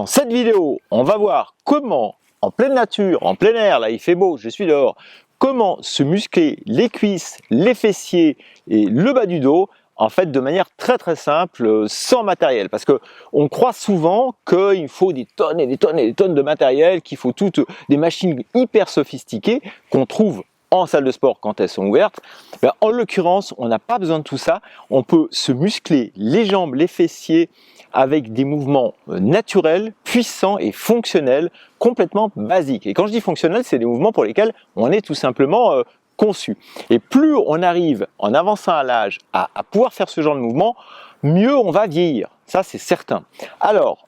Dans cette vidéo, on va voir comment, en pleine nature, en plein air, là il fait beau, je suis dehors, comment se muscler les cuisses, les fessiers et le bas du dos, en fait de manière très simple, sans matériel. Parce qu'on croit souvent qu'il faut des tonnes et des tonnes et des tonnes de matériel, qu'il faut toutes des machines hyper sophistiquées qu'on trouve en salle de sport quand elles sont ouvertes. Ben, en l'occurrence, on n'a pas besoin de tout ça. On peut se muscler les jambes, les fessiers avec des mouvements naturels, puissants et fonctionnels, complètement basiques. Et quand je dis fonctionnels, c'est des mouvements pour lesquels on est tout simplement conçu. Et plus on arrive, en avançant à l'âge, à pouvoir faire ce genre de mouvement, mieux on va vieillir. Ça, c'est certain. Alors,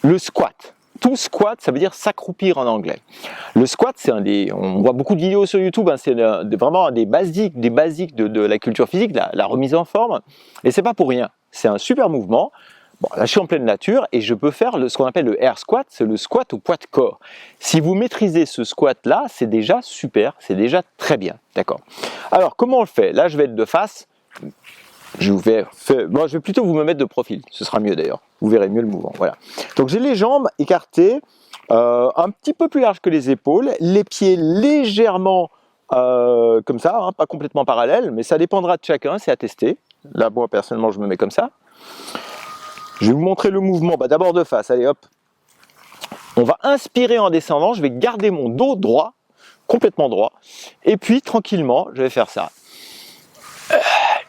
le squat. Tout squat, ça veut dire s'accroupir en anglais. Le squat, c'est on voit beaucoup de vidéos sur YouTube, hein, c'est vraiment des basiques de la culture physique, la remise en forme. Et c'est pas pour rien. C'est un super mouvement. Bon, là, je suis en pleine nature et je peux faire ce qu'on appelle le air squat, c'est le squat au poids de corps. Si vous maîtrisez ce squat-là, c'est déjà super, c'est déjà très bien, d'accord. Alors, comment on le fait? Là, je vais être de face. Je vais plutôt vous me mettre de profil, ce sera mieux d'ailleurs, vous verrez mieux le mouvement, voilà. Donc j'ai les jambes écartées, un petit peu plus larges que les épaules, les pieds légèrement comme ça, hein, pas complètement parallèles, mais ça dépendra de chacun, c'est à tester. Là, moi personnellement, je me mets comme ça. Je vais vous montrer le mouvement, d'abord de face, allez hop. On va inspirer en descendant, je vais garder mon dos droit, complètement droit, et puis tranquillement, je vais faire ça.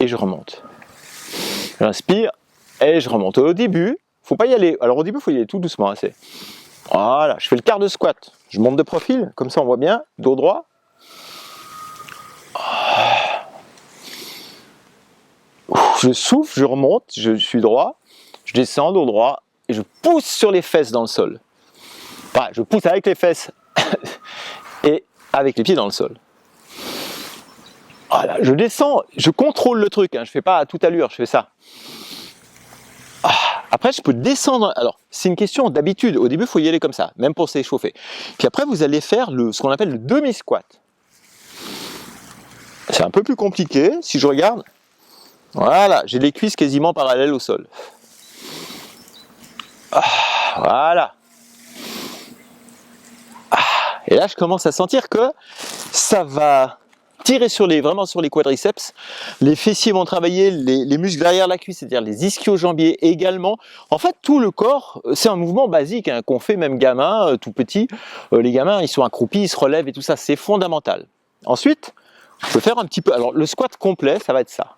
Et je remonte. J'inspire et je remonte. Au début, faut pas y aller. Alors au début, il faut y aller tout doucement. Voilà, je fais le quart de squat. Je monte de profil, comme ça on voit bien, dos droit. Je souffle, je remonte, je suis droit, je descends, dos droit, et je pousse sur les fesses dans le sol. Enfin, je pousse avec les fesses et avec les pieds dans le sol. Voilà, je descends, je contrôle le truc, hein, je ne fais pas à toute allure, je fais ça. Après, je peux descendre. Alors, c'est une question d'habitude. Au début, il faut y aller comme ça, même pour s'échauffer. Puis après, vous allez faire ce qu'on appelle le demi-squat. C'est un peu plus compliqué. Si je regarde, voilà, j'ai les cuisses quasiment parallèles au sol. Voilà. Et là, je commence à sentir que ça va tirer vraiment sur les quadriceps, les fessiers vont travailler, les muscles derrière la cuisse, c'est-à-dire les ischio-jambiers également. En fait, tout le corps, c'est un mouvement basique hein, qu'on fait même gamin, tout petit. Les gamins, ils sont accroupis, ils se relèvent et tout ça, c'est fondamental. Ensuite, je peux faire un petit peu. Alors, le squat complet, ça va être ça.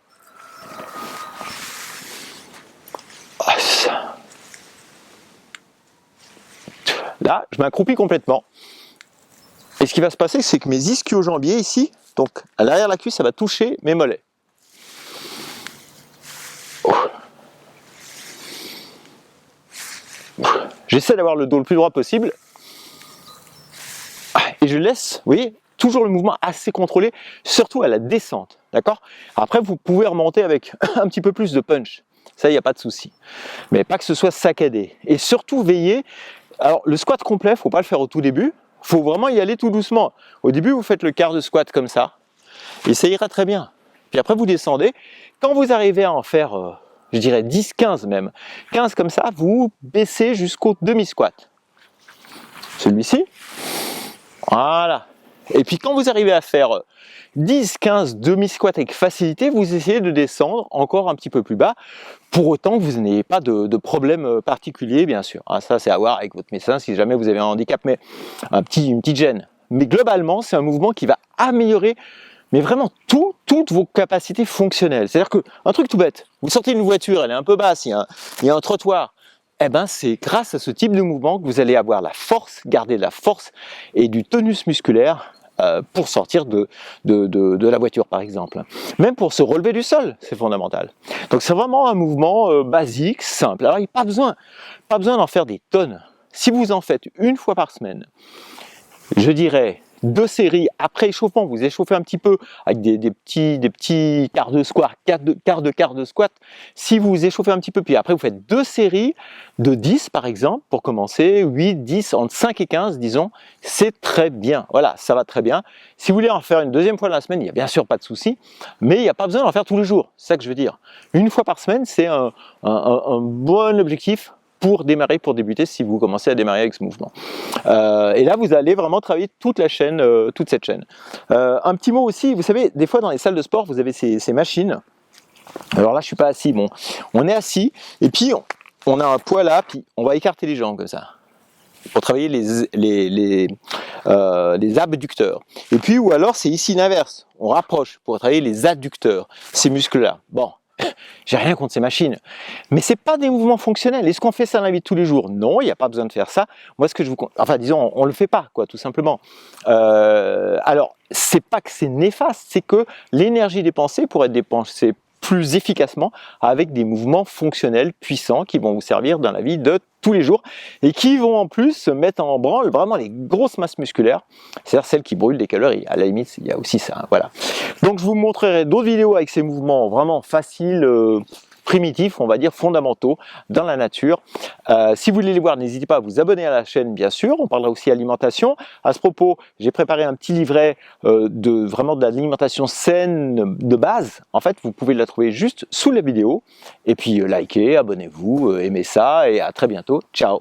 Là, je m'accroupis complètement. Et ce qui va se passer, c'est que mes ischio-jambiers ici, donc à l'arrière de la cuisse, ça va toucher mes mollets. J'essaie d'avoir le dos le plus droit possible. Et je laisse, vous voyez, toujours le mouvement assez contrôlé, surtout à la descente. D'accord? Après, vous pouvez remonter avec un petit peu plus de punch. Ça, il n'y a pas de souci. Mais pas que ce soit saccadé. Et surtout, veillez. Alors, le squat complet, il ne faut pas le faire au tout début. Il faut vraiment y aller tout doucement. Au début, vous faites le quart de squat comme ça, et ça ira très bien. Puis après, vous descendez. Quand vous arrivez à en faire, je dirais 10, 15 même, 15 comme ça, vous baissez jusqu'au demi-squat. Celui-ci. Voilà. Et puis quand vous arrivez à faire 10, 15 demi-squats avec facilité, vous essayez de descendre encore un petit peu plus bas, pour autant que vous n'ayez pas de problème particulier, bien sûr. Ah, ça, c'est à voir avec votre médecin si jamais vous avez un handicap, mais une petite gêne. Mais globalement, c'est un mouvement qui va améliorer, mais vraiment toutes vos capacités fonctionnelles. C'est-à-dire qu'un truc tout bête, vous sortez d'une voiture, elle est un peu basse, il y a un trottoir. Eh ben, c'est grâce à ce type de mouvement que vous allez avoir la force, garder de la force et du tonus musculaire pour sortir de la voiture par exemple. Même pour se relever du sol, c'est fondamental. Donc c'est vraiment un mouvement basique, simple. Alors il n'y a pas besoin d'en faire des tonnes. Si vous en faites une fois par semaine, je dirais 2 séries après échauffement, vous échauffez un petit peu avec des petits quarts de squat, quarts de squat. Si vous échauffez un petit peu, puis après vous faites 2 séries de 10 par exemple, pour commencer, 8, 10, entre 5 et 15 disons, c'est très bien. Voilà, ça va très bien. Si vous voulez en faire une deuxième fois dans la semaine, il n'y a bien sûr pas de souci, mais il n'y a pas besoin d'en faire tous les jours, c'est ça que je veux dire. Une fois par semaine, c'est un bon objectif pour démarrer, pour débuter, si vous commencez à démarrer avec ce mouvement. Et là, vous allez vraiment travailler toute la chaîne, toute cette chaîne. Un petit mot aussi, vous savez, des fois dans les salles de sport, vous avez ces machines. Alors là, je suis pas assis, bon, on est assis, et puis on a un poids là, puis on va écarter les jambes comme ça, pour travailler les abducteurs. Et puis, ou alors, c'est ici l'inverse, on rapproche pour travailler les adducteurs, ces muscles-là. Bon, j'ai rien contre ces machines, mais c'est pas des mouvements fonctionnels. Est-ce qu'on fait ça dans la vie de tous les jours? Non, il n'y a pas besoin de faire ça. Moi, ce que je vous, enfin, disons, on le fait pas, quoi, tout simplement. Alors, c'est pas que c'est néfaste, c'est que l'énergie dépensée pourrait être dépensée plus efficacement avec des mouvements fonctionnels puissants qui vont vous servir dans la vie de tous les jours et qui vont en plus se mettre en branle vraiment les grosses masses musculaires, c'est-à-dire celles qui brûlent des calories. À la limite, il y a aussi ça, hein, voilà. Donc je vous montrerai d'autres vidéos avec ces mouvements vraiment faciles, primitifs, on va dire fondamentaux dans la nature. Si vous voulez les voir, n'hésitez pas à vous abonner à la chaîne, bien sûr. On parlera aussi alimentation. À ce propos, j'ai préparé un petit livret vraiment de l'alimentation saine de base. En fait, vous pouvez la trouver juste sous la vidéo. Et puis likez, abonnez-vous, aimez ça et à très bientôt. Ciao.